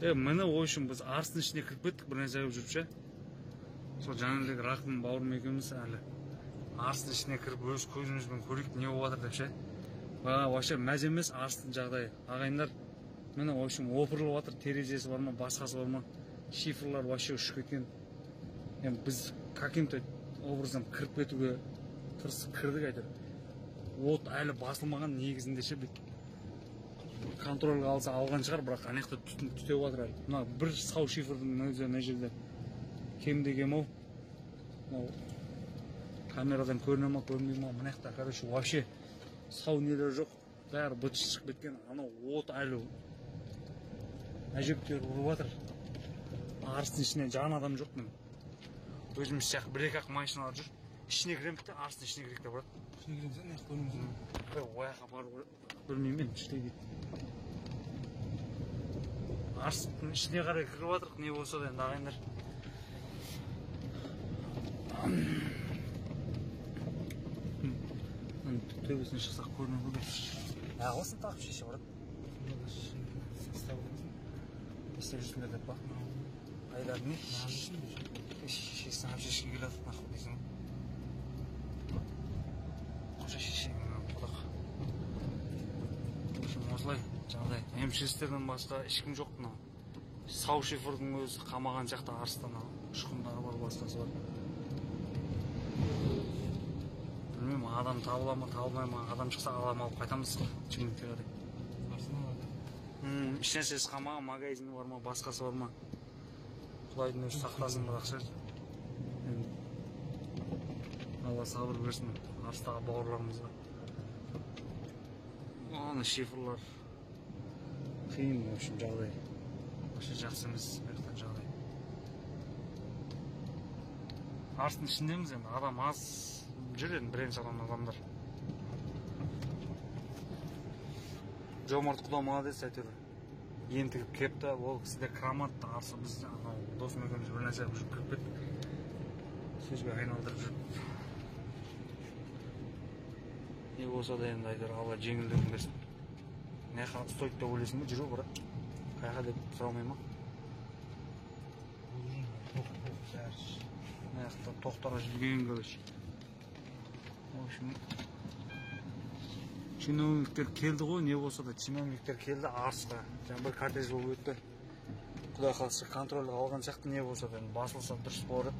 Міне ой үшін біз арыстың ішіне кіріп кеттік, бір нәрсе жүріп ше. Сол жаңағыдай Рақым бауырым екеуміз әлі арыстың ішіне кіріп өз көзімізбен көрейік не болып жатыр деп ше. Вообще мәз емес арыстың жағдайы. Ағайындар, міне ой үшін опырылып жатыр, терезесі бар ма, басқасы бар ма, шифрлар вообще ұшып кеткен. Біз каким-то образдан кіріп кетуге тырысып кірдік әйтеуір. От әлі басылмаған негізінде ше, контрольға алса алған шығар, бірақ анақта түтін түтеп жатыр әлі. Мына бір сау шифрдің өзі мына жерде кемде кем ау. Камерадан көріне ма, көрінбей ма, мынақта короче вообще сау нелер жоқ, бәрі быт шығып кеткен. Анау от әлі әжептәуір ұрып жатыр. Арыстың ішіне жан адам жоқ мен. Өзіміз сияқты бір-екі машиналар жүр. Ішіне кіреміз де, арыстың ішіне кірейік те брат. Ішіне кіреміз де, не қылымыз? Ояққа барып білмеймін мен, іштей дейді. Арыстың ішіне қарай кіріп жатырық, не болса да енді ағайындар. Төбесіне шықсақ көрініп көбе. Ағылысын тағып шеше барады. Істеп жүрсіңдер деп ба? Айлар не? Шешесін ап шешке келеді, нақыл дейсің. Қожа шешеңін құдақ. Осылай жағдай. Емшілістерден басқа ешкім жоқ. Сау шифрдің өзі қамаған жақта арыстан ұшқындары бар, басқасы бар. Білмеймін, адам табыла ма, табылмай ма, адам шықса алам алып қайтамыз Шымкентке қарай. Ешнәрсесі қамаған, магазині бар ма, басқасы бар ма? Құдайдың өзі сақтасын бірақ ше. Алла сабыр берсін арыстағы бауырларымызға. Аны шифрлар қиын, в общем, жағдай. Вообще жақсы емес, бәріктен жағдай. Арыстың ішіндеміз енді, адам аз жүр енді, бірінші адамдар. Жомарт құда молодец әйтеуір. Ентігіп кепті, ол кісіде краматты арсы біз досым екеуміз бір нәрсе жүріп кіріп кеттік. Сөзге айналдырып жүріп. Не болса да енді әйтеуір Алла жеңілдігін берсін. Не стойды деп ойлайсың ба, жүру брат? Қайға деп сұрамай ма? Тоқтарға жүрген короче. В общем, чиновниктер келді ғой, не болса да чиновниктер келді Арысқа. Жаңа бір кортеж болып өтті. Құдай қаласа контрольға алған сияқты, не болса да басылса дұрыс болады.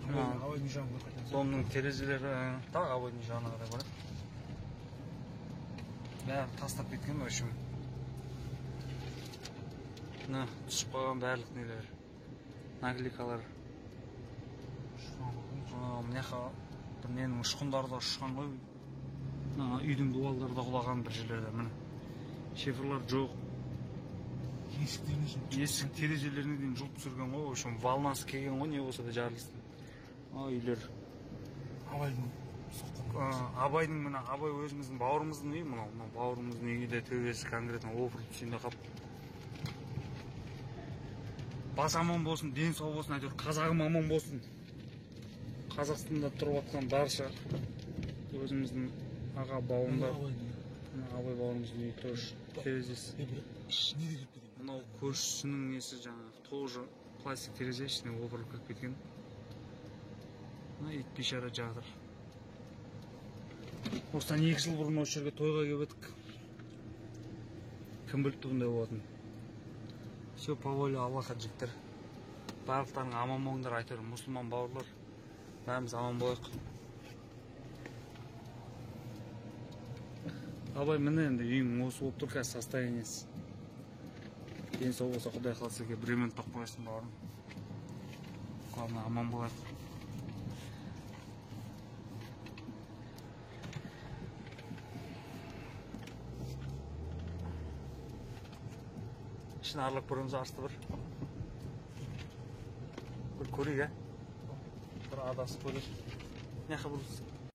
Абайдың жағына қайтамыз. Домның терезелері тағы абайдың жағына қарай барады. Бәрі тастап кеткен, в общем. Түсіп қойған барлық нелер, наклейкалар. Мынақа бір ненің ұшқындары да ұшқан ғой. Үйдің дуалдары да құлаған бір жерлерде. Міне шифрлар жоқ. Есік терезелеріне дейін жұлып түсірген ғой. В общем, волнасы келген ғой, не болса да жарылыстың. Үйлер. Абайдың мына Абай өзіміздің бауырымыздың үйі, мынау бауырымыздың үйде төбесі конкретно опырып түсінде қап. Бас аман болсын, ден сау болсын, әйтеуір қазағым аман болсын. Қазақстанда тұрып жатқан барша өзіміздің аға бауырымдар. Абай бауырымыздың үйі тоже терезесі. Мынау көршісінің несі жаңағы тоже пластик терезе ішіне опырылып кетіп кеткен. Ит бейшара жатыр. Осыдан 2 жыл бұрын осы жерге тойға келіп едік. Кім біліпті бұндай болатын. Все по воле Аллаха жігіттер. Барлықтарың аман болыңдар, әйтеуір мұсылман бауырлар. Бәріміз аман болайық. Абай, міне енді үйің осы болып тұр, қазір состояниесі. Ден сау болса, Құдай қаласа бір ремонт тауып қойсын бауырым. Главное, аман болайық. Ішін аралап көреміз, арысты бір көрейік, бір адасы көрейік. Неқа бұл